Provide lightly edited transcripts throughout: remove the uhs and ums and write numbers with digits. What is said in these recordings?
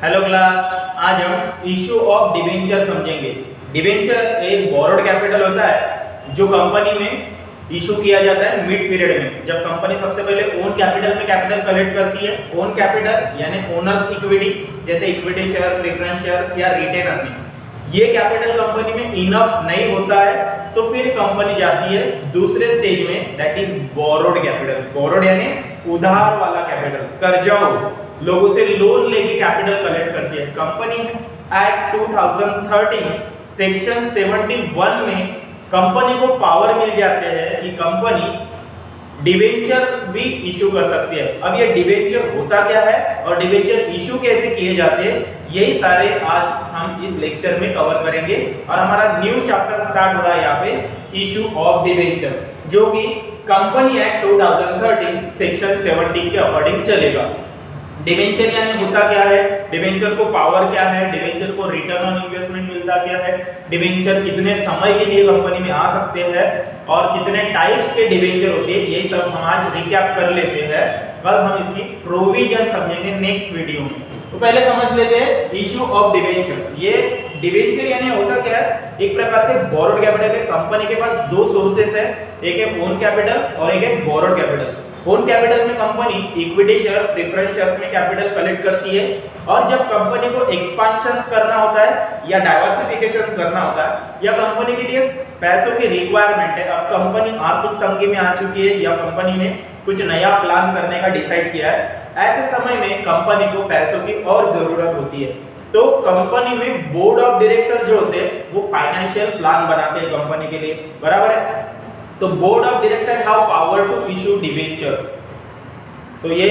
Hello class, आज हम issue of debenture समझेंगे। डिबेंचर एक बोरोड कैपिटल होता है जो कंपनी में इशू किया जाता है मिड पीरियड में, जब कंपनी सबसे पहले ओन कैपिटल में कैपिटल कलेक्ट करती है। ओन कैपिटल यानी ओनर्स इक्विटी, जैसे इक्विटी शेयर, प्रेफरेंस शेयर्स या रिटेन अर्निंग। ये कैपिटल कंपनी में इनफ नहीं होता है तो फिर कंपनी जाती है दूसरे स्टेज में, that is borrowed capital. Borrowed यानी उधार वाला कैपिटल, कर्जाऊ, लोगों से लोन लेके कैपिटल कलेक्ट करती है। कंपनी एक्ट 2013 सेक्शन 71 में कंपनी को पावर मिल जाते हैं कि कंपनी डिबेंचर भी इशू कर सकती है। अब ये डिबेंचर होता क्या है और डिबेंचर इशू कैसे किए जाते हैं, यही सारे आज हम इस लेक्चर में कवर करेंगे। और हमारा न्यू चैप्टर स्टार्ट हो रहा है यहाँ पे, इशू ऑफ डिबेंचर, जो कि कंपनी एक्ट 2013 सेक्शन 70 के अकॉर्डिंग चलेगा। डिबेंचर यानी होता क्या है, डिबेंचर को पावर क्या है, डिबेंचर को रिटर्न ऑन इन्वेस्टमेंट मिलता क्या है, डिबेंचर कितने समय के लिए कंपनी में आ सकते हैं और कितने टाइप्स के डिबेंचर होते हैं, यही सब हम आज रिकैप कर लेते हैं। कल हम इसकी प्रोविजन समझेंगे नेक्स्ट वीडियो में। तो पहले समझ लेते हैं इशू ऑफ डिबेंचर। ये डिबेंचर यानी होता क्या है, एक प्रकार से बोरोड कैपिटल है। कंपनी के पास दो सोर्सेस है, एक है ओन कैपिटल और एक है बोरोड कैपिटल। ओन कैपिटल में company equity share, preference shares में कैपिटल कलेक्ट करती है, और जब कंपनी को एक्सपांशन करना होता है या डाइवर्सिफिकेशन करना होता है या कंपनी के लिए पैसों की रिक्वायरमेंट है, अब कंपनी आर्थिक तंगी में आ चुकी है या कंपनी ने कुछ नया प्लान करने का डिसाइड किया है, ऐसे समय में कंपनी को पैसों की और जरूरत होती है। तो कंपनी में बोर्ड ऑफ डायरेक्टर जो होते हैं वो फाइनेंशियल प्लान बनाते हैं कंपनी के लिए, बराबर है। तो board of director have power to issue debenture. तो ये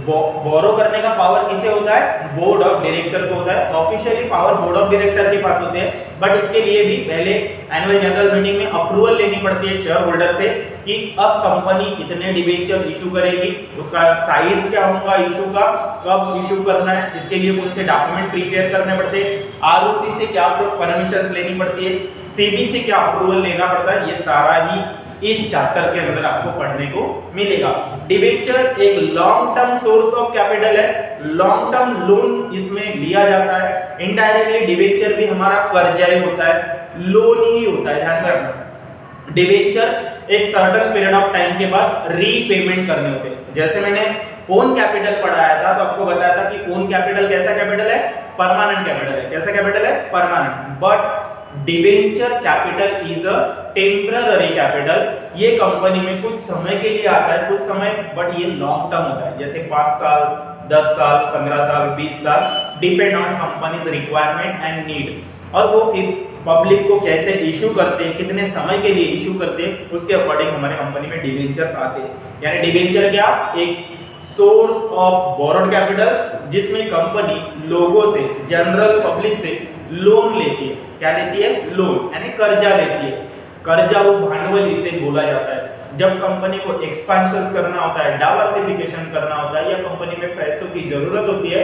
बोरो करने का पावर किसे होता है, बोर्ड ऑफ डायरेक्टर को होता है। Officially power board of director के पास होते हैं, बट इसके लिए भी पहले एनुअल जनरल मीटिंग में अप्रूवल लेनी पड़ती है शेयर होल्डर से कि अब कंपनी कितने डिबेंचर इशू करेगी, उसका साइज क्या होगा इशू का, कब इशू करना है, इसके लिए कौन से डॉक्यूमेंट प्रिपेयर करने पड़ते हैं, आरओसी से क्या परमिशंस लेनी पड़ती है, सेबी से क्या अप्रूवल लेना पड़ता है, ये सारा ही इस चैप्टर के अंदर आपको पढ़ने को मिलेगा। डिबेंचर एक long term source of capital है, लॉन्ग टर्म लोन इसमें लिया जाता है। इनडायरेक्टली डिबेंचर भी हमारा कर्जा ही होता है, लोन ही होता है, ध्यान रखना। डिबेंचर एक सर्टेन पीरियड ऑफ टाइम के बाद रीपेमेंट करने होते हैं। जैसे मैंने ओन कैपिटल पढ़ाया था तो आपको बताया था कि ओन कैपिटल कैसा कैपिटल है, परमानेंट कैपिटल है। कैसा कैपिटल है, permanent. But debenture capital is a temporary capital. ये कंपनी में कुछ समय के लिए आता है, कुछ समय, बट ये लॉन्ग टर्म होता है, जैसे 5 साल, 10 साल, 15 साल, 20 साल, depend on companies requirement and need. और वो फिर पब्लिक को कैसे इशू करते हैं, कितने समय के लिए इशू करते हैं, उसके अकॉर्डिंग हमारे कंपनी में डिबेंचर्स आते हैं। यानी डिबेंचर क्या, एक सोर्स ऑफ बोरोड कैपिटल जिसमें कंपनी लोगों से, जनरल पब्लिक से लोन लेती है। क्या लेती है, लोन यानी कर्जा लेती है। कर्जाऊ भांडवल इसे बोला जाता है। जब कंपनी को एक्सपेंशन करना होता है, डाइवर्सिफिकेशन करना होता है या कंपनी में पैसों की जरूरत होती है,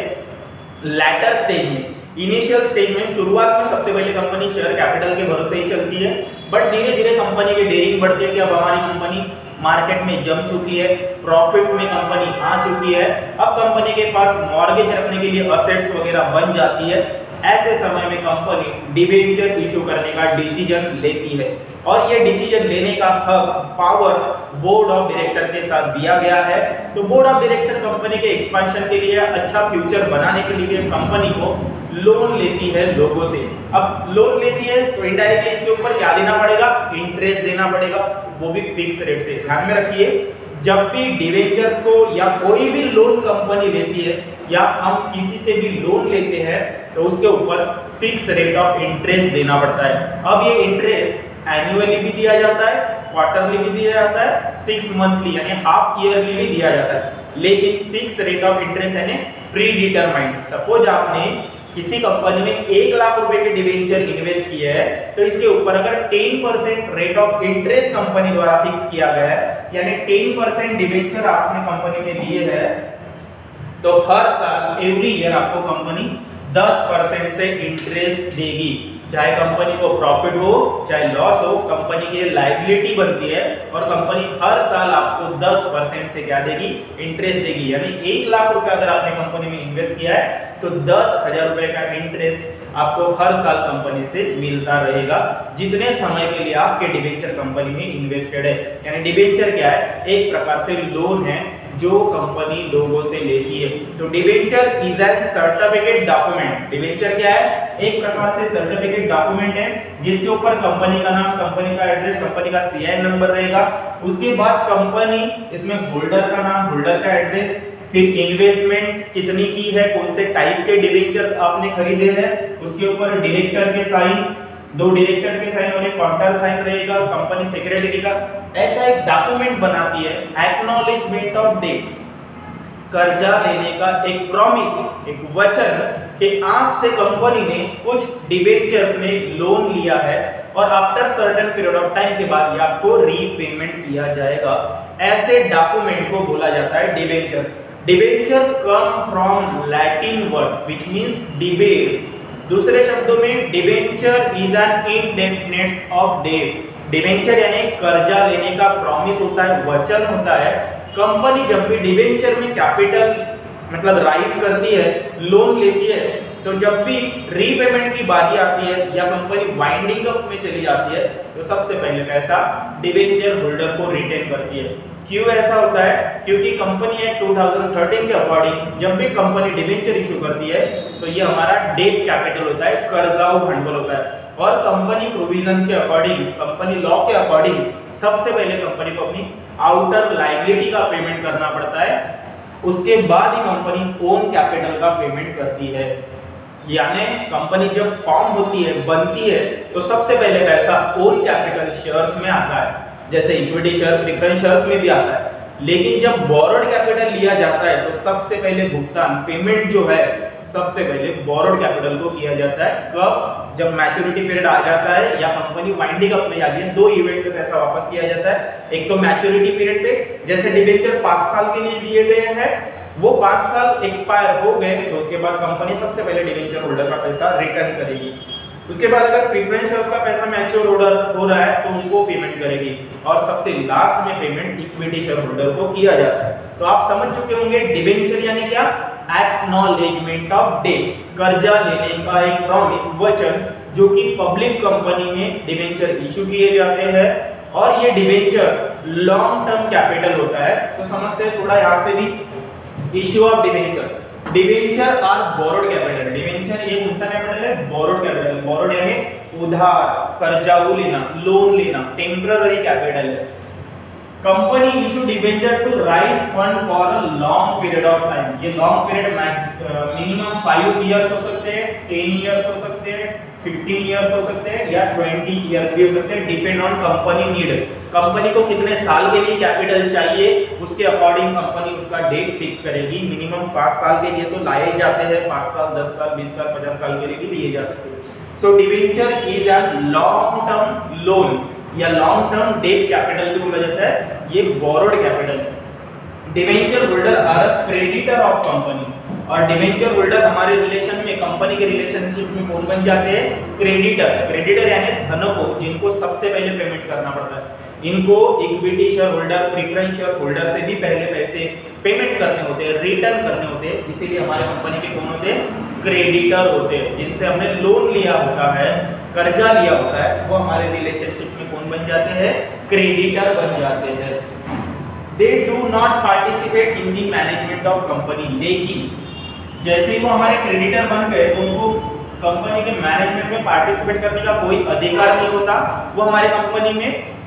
लैटर स्टेज में, इनिशियल स्टेज में, शुरुआत में सबसे पहले कंपनी शेयर कैपिटल के भरोसे ही चलती है, बट धीरे धीरे कंपनी की डेयरिंग बढ़ती है कि अब हमारी कंपनी मार्केट में जम चुकी है, प्रॉफिट में कंपनी आ चुकी है, अब कंपनी के पास मॉर्गेज रखने के लिए असेट्स वगैरह बन जाती है। ऐसे समय में कंपनी डिबेंचर इशू करने का डिसीजन लेती है, और ये डिसीजन लेने का हक, पावर बोर्ड ऑफ डायरेक्टर के साथ दिया गया है। तो बोर्ड ऑफ डायरेक्टर कंपनी के एक्सपेंशन के लिए, अच्छा फ्यूचर बनाने के लिए कंपनी को लोन लेती है लोगों से। अब लोन लेती है तो इनडायरेक्टली इसके ऊपर क्या देना पड़ेगा, इंटरेस्ट देना पड़ेगा, वो भी फिक्स रेट से। ध्यान में रखिए, जब भी डिबेंचर्स को या कोई भी लोन कंपनी लेती है या हम किसी से भी लोन लेते हैं तो उसके ऊपर फिक्स रेट ऑफ इंटरेस्ट देना पड़ता है। अब ये इंटरेस्ट एनुअली भी दिया जाता है, क्वार्टरली भी दिया जाता है, 6 मंथली यानी हाफ ईयरली भी दिया जाता है, लेकिन फिक्स रेट ऑफ इंटरेस्ट यानी प्री डिटरमाइंड। सपोज आपने किसी कंपनी में 1 लाख रुपए के डिबेंचर इन्वेस्ट किए है तो इसके ऊपर अगर 10% रेट ऑफ इंटरेस्ट कंपनी द्वारा फिक्स किया गया है, यानी 10% डिबेंचर आपने कंपनी में लिए है, तो हर साल एवरी ईयर आपको कंपनी 10% से इंटरेस्ट देगी। चाहे कंपनी को प्रॉफिट हो चाहे लॉस हो, कंपनी की लायबिलिटी बनती है और कंपनी हर साल आपको 10% से क्या देगी, इंटरेस्ट देगी। यानी 1 लाख रुपए अगर आपने कंपनी में इन्वेस्ट किया है तो 10,000 रुपए का इंटरेस्ट आपको हर साल कंपनी से मिलता रहेगा, जितने समय के लिए आपके डिबेंचर कंपनी में इन्वेस्टेड है। यानी डिबेंचर क्या है, एक प्रकार से लोन है जो कंपनी लोगों से लेती है। तो debenture is N certificate document. Debenture क्या है, एक प्रकार से सर्टिफिकेट डॉक्यूमेंट है जिसके ऊपर कंपनी का नाम, कंपनी का एड्रेस, कंपनी का सीआईएन नंबर रहेगा। उसके बाद कंपनी, इसमें होल्डर का नाम, होल्डर का एड्रेस, फिर इन्वेस्टमेंट कितनी की है, कौन से टाइप के डिबेंचर्स आपने खरीदे हैं, उसके ऊपर डायरेक्टर के साइन, 2 डायरेक्टर के साइन और एक काउंटर साइन रहेगा, कंपनी सेक्रेटरी का। ऐसा एक डॉक्यूमेंट बनाती है, एक्नॉलेजमेंट ऑफ डेट, कर्जा लेने का एक प्रॉमिस, एक वचन कि आपसे कंपनी ने कुछ डिबेंचर्स में लोन लिया है और after certain period of time के बाद ये आपको रीपेमेंट किया जाएगा। ऐसे डॉक्यूमेंट को बोला जाता है debenture. Debenture come from Latin word which means debate. दूसरे शब्दों में debenture is an indefinite of debt. Debenture यानी कर्जा लेने का प्रॉमिस होता है, वचन होता है। कंपनी जब भी डिबेंचर में कैपिटल मतलब राइज करती है, लोन लेती है, तो जब भी रीपेमेंट की बारी आती है या कंपनी वाइंडिंग अप में चली जाती है तो सबसे पहले पैसा डिबेंचर होल्डर को रिटेन करती है। क्यों ऐसा होता है, क्योंकि कंपनी एक्ट 2013 के अकॉर्डिंग जब भी कंपनी डिबेंचर इशू करती है तो ये हमारा डेट कैपिटल होता है, कर्जाऊ भांडवल होता है। और कंपनी प्रोविजन के अकॉर्डिंग, कंपनी लॉ के अकॉर्डिंग सबसे पहले कंपनी को अपनी आउटर लायबिलिटी का पेमेंट करना पड़ता है, उसके बाद ही कंपनी ओन कैपिटल का पेमेंट करती है। यानी कंपनी जब फॉर्म होती है, बनती है, तो सबसे पहले पैसा ओन कैपिटल शेयर्स में आता है, जैसे इक्विटी शेयर, प्रेफरेंस शेयर्स में भी आता है। लेकिन जब बोरोड कैपिटल लिया जाता है तो सबसे पहले भुगतान, पेमेंट जो है सबसे पहले बोरोड कैपिटल को किया जाता है। कब, जब मैच्योरिटी पीरियड आ जाता है या कंपनी वाइंडिंग अप में जाती है, 2 इवेंट पे पैसा वापस किया जाता है। एक तो मैच्योरिटी पीरियड पे, जैसे डिबेंचर 5 साल के लिए लिए गए हैं, वो 5 साल एक्सपायर हो गए तो उसके बाद कंपनी सबसे पहले डिबेंचर होल्डर का पैसा रिटर्न करेगी। उसके बाद अगर प्रेफरेंस शेयर्स का पैसा मैच्योर हो रहा है तो उनको पेमेंट करेगी, और सबसे लास्ट में पेमेंट इक्विटी शेयर होल्डर को किया जाता है। तो आप समझ चुके होंगे डिबेंचर यानी क्या, एक्नॉलेजमेंट ऑफ डेट, कर्जा लेने का एक प्रॉमिस, वचन, जो कि पब्लिक कंपनी में डिबेंचर इशू किए जाते हैं। और ये डिबेंचर लॉन्ग टर्म कैपिटल होता है। तो समझते हैं थोड़ा यहाँ से भी, issue of debenture, debenture are borrowed capital. Debenture ये कौन सा कैपिटल है, बोरोड कैपिटल। बोरोड यानी उधार, कर्जाऊ लेना, लोन लेना, टेम्पररी कैपिटल है। Company issue debenture to raise fund for a long period of time. ये लॉन्ग पीरियड मिनिमम 5 इयर्स हो सकते हैं, 10 इयर्स हो सकते हैं, 15 इयर्स हो सकते हैं या 20 इयर्स भी हो सकते हैं, depend on company need. Company को कितने साल के लिए कैपिटल चाहिए उसके अकॉर्डिंग कंपनी उसका डेट फिक्स करेगी। मिनिमम 5 साल के लिए तो लाए जाते हैं, 5 साल, 10 साल, 20 साल, 50 साल के लिए भी लिए जा सकते हैं। So debenture is an long term loan या लॉन्ग टर्म डेट कैपिटल भी बोला जाता है, ये बोरोड कैपिटल है। Debenture holder are a creditor of company, और डिबेंचर होल्डर हमारे रिलेशन में, कंपनी के रिलेशनशिप में कौन बन जाते हैं, क्रेडिटर। क्रेडिटर यानी धनको, जिनको सबसे पहले पेमेंट करना पड़ता है। इनको equity share holder, preference share holder से भी पहले पैसे पेमेंट करने होते हैं, रिटर्न करने होते हैं। इसीलिए हमारे कंपनी के कौन होते हैं, क्रेडिटर होते हैं। जिनसे हमने लोन लिया होता है, कर्जा लिया होता है, वो हमारे रिलेशनशिप में कौन बन जाते हैं, क्रेडिटर बन जाते हैं। दे do not participate in the management of company. लेकिन जैसे ही वो हमारे क्रेडिटर बन गए तो उनको कंपनी के मैनेजमेंट में पार्टिसिपेट करने का कोई अधिकार नहीं होता। वो हमारे कंपनी में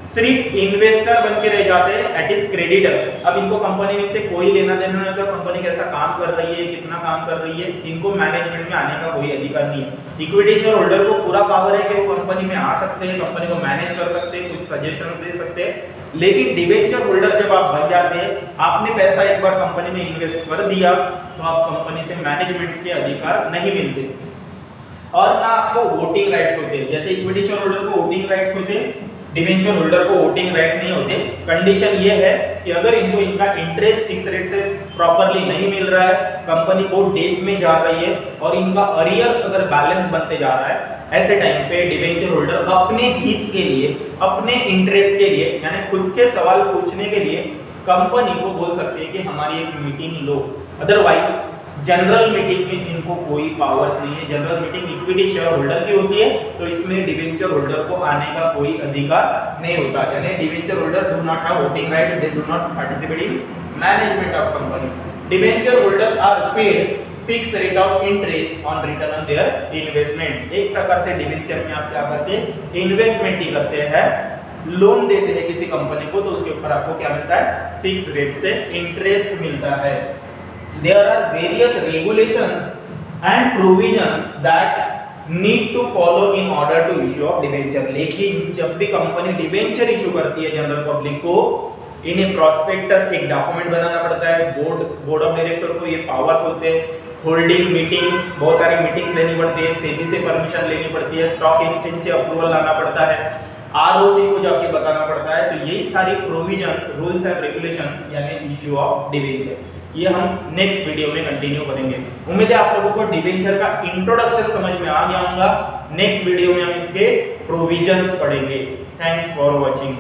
सिर्फ इन्वेस्टर बन के रह जाते हैं, एट इज क्रेडिटर। अब इनको कंपनी से कोई लेना देना नहीं होता, कंपनी कैसा काम कर रही है, कितना काम कर रही है, इनको मैनेजमेंट में आने का कोई अधिकार नहीं है। इक्विटी शेयर होल्डर को पूरा पावर है कि वो कंपनी में आ सकते हैं, कंपनी को मैनेज कर सकते हैं, कुछ सजेशन दे सकते हैं। लेकिन डिबेंचर होल्डर जब आप बन जाते हैं, आपने पैसा एक बार कंपनी में इन्वेस्ट कर दिया तो आप कंपनी से मैनेजमेंट के अधिकार नहीं मिलते, और ना आपको वोटिंग राइट्स होते हैं। जैसे इक्विटी शेयर होल्डर को वोटिंग राइट्स होते हैं, डिबेंचर होल्डर को वोटिंग राइट नहीं होते। कंडीशन ये है कि अगर इनको इनका इंटरेस्ट फिक्स रेट से प्रॉपर्ली नहीं मिल रहा है, कंपनी बहुत डेट में जा रही है और इनका अरियर्स अगर बैलेंस बनते जा रहा है ऐसे टाइम पे डिबेंचर होल्डर अपने हित के लिए, अपने इंटरेस्ट के लिए, यानी खुद के सवाल पूछने के लिए कंपनी को बोल सकते हैं कि हमारी एक मीटिंग लो। अदरवाइज जनरल मीटिंग में इनको कोई पावर्स नहीं है। General meeting equity share holder की होती है, तो इसमें डिबेंचर होल्डर को आने का कोई अधिकार नहीं होता। यानी debenture holder do not have voting right, they do not participate in management of company. Debenture holder are paid fix rate of interest on return on their investment. एक प्रकार से डिबेंचर में आप क्या करते हैं, इन्वेस्टमेंट ही करते हैं, लोन देते हैं किसी कंपनी को, तो उसके ऊपर आपको क्या मिलता है, फिक्स रेट से इंटरेस्ट मिलता है। There are various regulations and provisions that need to follow in order to issue of debenture। लेकिन जब भी कंपनी डिबेंचर इशू करती है जनरल पब्लिक को, इन्हें प्रोस्पेक्टस एक डॉक्यूमेंट बनाना पड़ता है। बोर्ड ऑफ डायरेक्टर को ये पावर्स होते हैं। होल्डिंग मीटिंग्स, बहुत सारी मीटिंग्स लेनी पड़ती है, सेबी से परमिशन लेनी पड़ती है, स्टॉक एक्सचेंज से अप्रूवल लाना पड़ता है, आरओसी को जाके बताना पड़ता है। तो यही सारी प्रोविजन, रूल्स एंड रेगुलेशन यानी इशू ऑफ डिबेंचर, ये हम नेक्स्ट वीडियो में कंटिन्यू करेंगे। उम्मीद है आप लोगों को डिबेंचर का इंट्रोडक्शन समझ में आ गया होगा। नेक्स्ट वीडियो में हम इसके प्रोविजंस पढ़ेंगे। Thanks for watching.